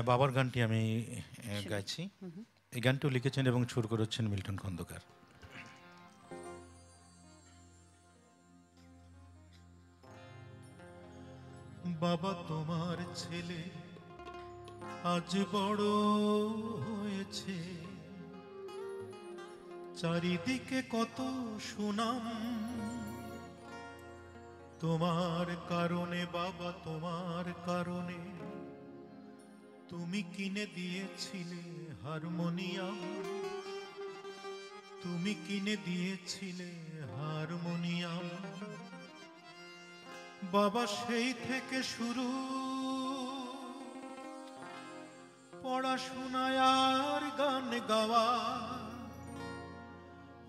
বাবার গানটি আমি গাইছি। এই গানটিও লিখেছেন এবং সুর করেছেন মিল্টন খন্দকার। বাবা তোমার ছেলে আজ বড় হয়েছে, চারিদিকে কত সুনাম তোমার কারণে বাবা, তোমার কারণে। তুমি কিনে দিয়েছিলে হারমোনিয়াম, তুমি কিনে দিয়েছিলে হারমোনিয়াম। বাবা সেই থেকে শুরু পড়াশোনায় আর গান গাওয়া,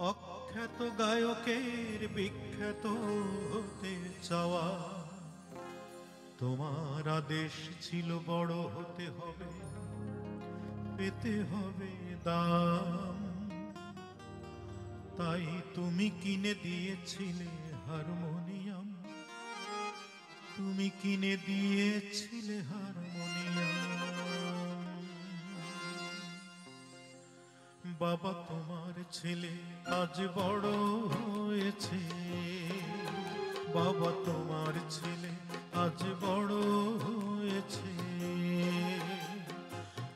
অখ্যাত গায়কের বিখ্যাত হতে চাওয়া। তোমার আদেশ ছিল বড় হতে হবে, পেতে হবে দাম, তাই তুমি কিনে দিয়েছিলে হারমোনিয়াম, তুমি কিনে দিয়েছিলে হারমোনিয়াম। বাবা তোমার ছেলে আজ বড় হয়েছে, বাবা তোমার ছেলে আজ বড় হয়েছে,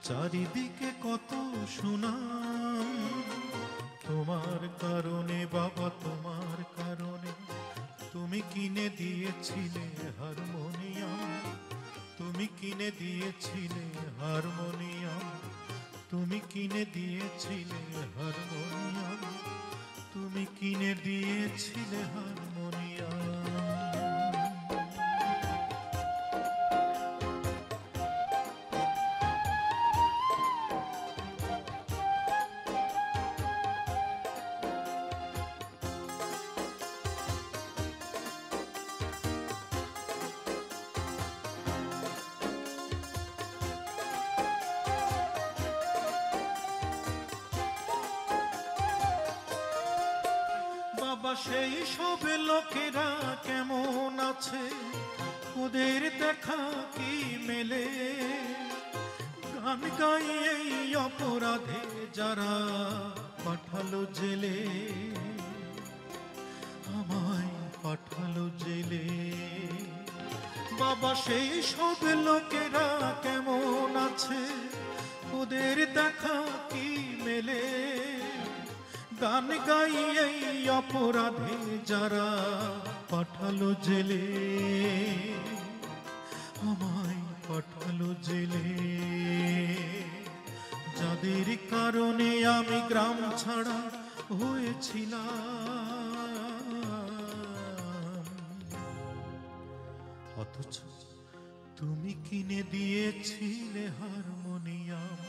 চারিদিকে কত সুনাম তোমার কারণে বাবা, তোমার কারণে। তুমি কিনে দিয়েছিলে হারমোনিয়াম, তুমি কিনে দিয়েছিলে হারমোনিয়াম, তুমি কিনে দিয়েছিলে হারমোনিয়াম, তুমি কিনে দিয়েছিলে হারমোনিয়াম। বাবা সেই সব লোকেরা কেমন আছে, ওদের দেখা কি মেলে? গান গাইয়ে এই অপরাধে যারা পাঠালো জেলে, আমায় পাঠালো জেলে। বাবা সেই সব লোকেরা কেমন আছে, ওদের দেখা কি মেলে? গান গাইয়ে অপরাধে যারা পাঠালো জেলে, আমায় পাঠালো জেলে। যাদের কারণে আমি গ্রাম ছাড়া হয়েছিলাম, অথচ তুমি কিনে দিয়েছিলে হারমোনিয়াম।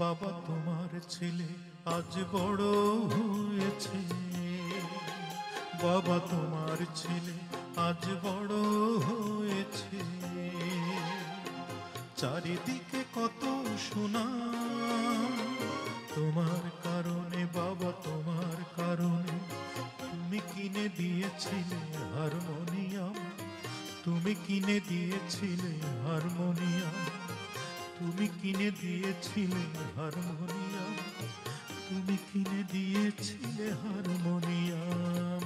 বাবা তোমার ছেলে আজ বড় হয়েছে, বাবা তোমার ছেলে আজ বড় হয়েছে, চারিদিকে কত সুনাম তোমার কারণে বাবা, তোমার কারণে। তুমি কিনে দিয়েছিলে হারমোনিয়াম, তুমি কিনে দিয়েছিলে হারমোনিয়াম, তুমি কিনে দিয়েছিলে হারমোনিয়াম, তুমি কিনে দিয়েছিলে হারমোনিয়াম।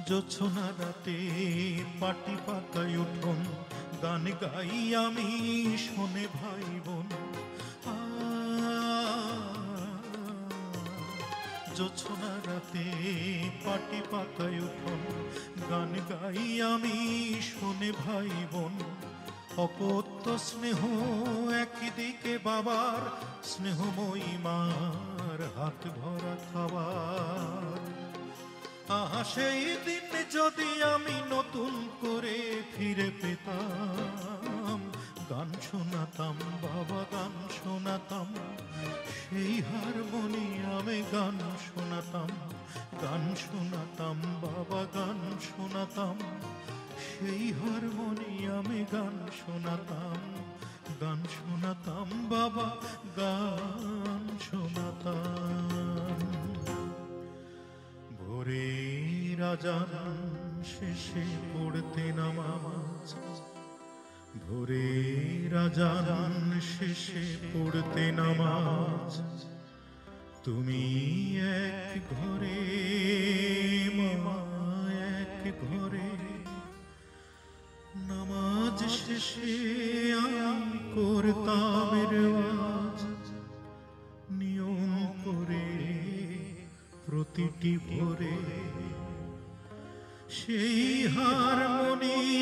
জোছনা রাতে পাটি পাতায় উঠোন, গান গাই আমি শোনে ভাই বোন। জোছনা রাতে পাটি পাতায় উঠোন, গান গাই আমি শোনে ভাই বোন। অকথ্য স্নেহ একদিকে বাবার, স্নেহময়ী মার হাত ভরা খাবার। আহা সেই দিন যদি আমি নতুন করে ফিরে পেতাম, গান শোনাতাম বাবা, গান শোনাতাম, সেই হারমোনিয়ামে গান শোনাতাম, গান শোনাতাম বাবা, গান শোনাতাম। সেই হারমোনিয়ামে গান শোনাতাম, গান শোনাতাম বাবা, গান শোনাতাম। ভোরে রাজার শেষে পড়তে নামাজ, ভোরে রাজার শেষে পড়তে নামাজ। তুমি এক ঘরে মামা, এক ঘরে নামাজ শেষে আমি করতাম রেওয়াজ, নিয়ম করে প্রতিটি ভোরে। সেই হারমোনিয়াম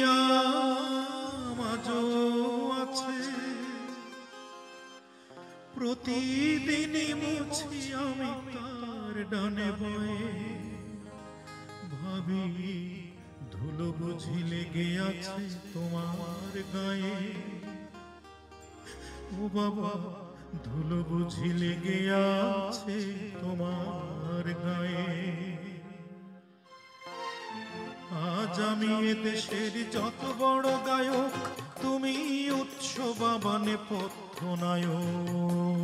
আজও আছে, প্রতিদিনই মুছি আমি তার ডানে বয়ে। ভাবি ধুলো বুঝি লেগে আছে তোমার গায়ে, ও বাবা ধুলো বুঝি লেগে আছে তোমার গায়ে। আজ আমি এদেশের যত বড় গায়ক, তুমি উৎস বাবা নেপথ্য নায়ক।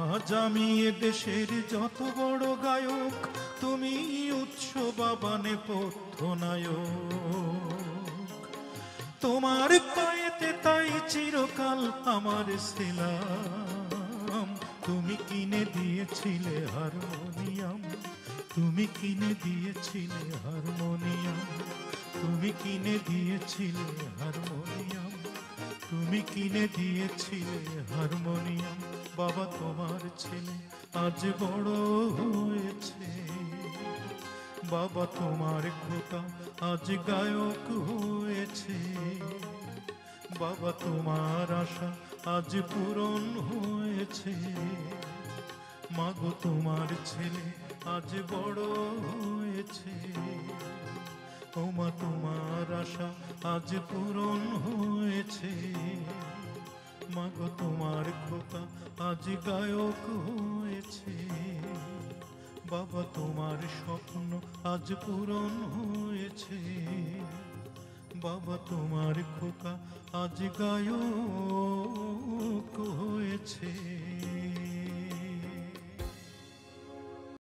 আজ আমি এদেশের যত বড় গায়ক, তুমি উৎস বাবা নেপথ্য নায়ক। তোমার পায়েতে তাই চিরকাল আমার সেলাম। তুমি কিনে দিয়েছিলে হারমোনিয়াম, তুমি কিনে দিয়েছিলে হারমোনিয়াম, তুমি কিনে দিয়েছিলে হারমোনিয়াম, তুমি কিনে দিয়েছিলে হারমোনিয়াম। বাবা তোমার ছেলে আজ বড় হয়েছে, বাবা তোমার খোকা আজ গায়ক হয়েছে। বাবা তোমার আশা আজ পূরণ হয়েছে, মাগো তোমার ছেলে আজ বড় হয়েছে। ও মা তোমার আশা আজ পূরণ হয়েছে, মাগো তোমার খোকা আজ গায়ক হয়েছে। বাবা তোমার স্বপ্ন আজ পূরণ হয়েছে, বাবা তোমার খোকা আজ গায়ক হয়েছে।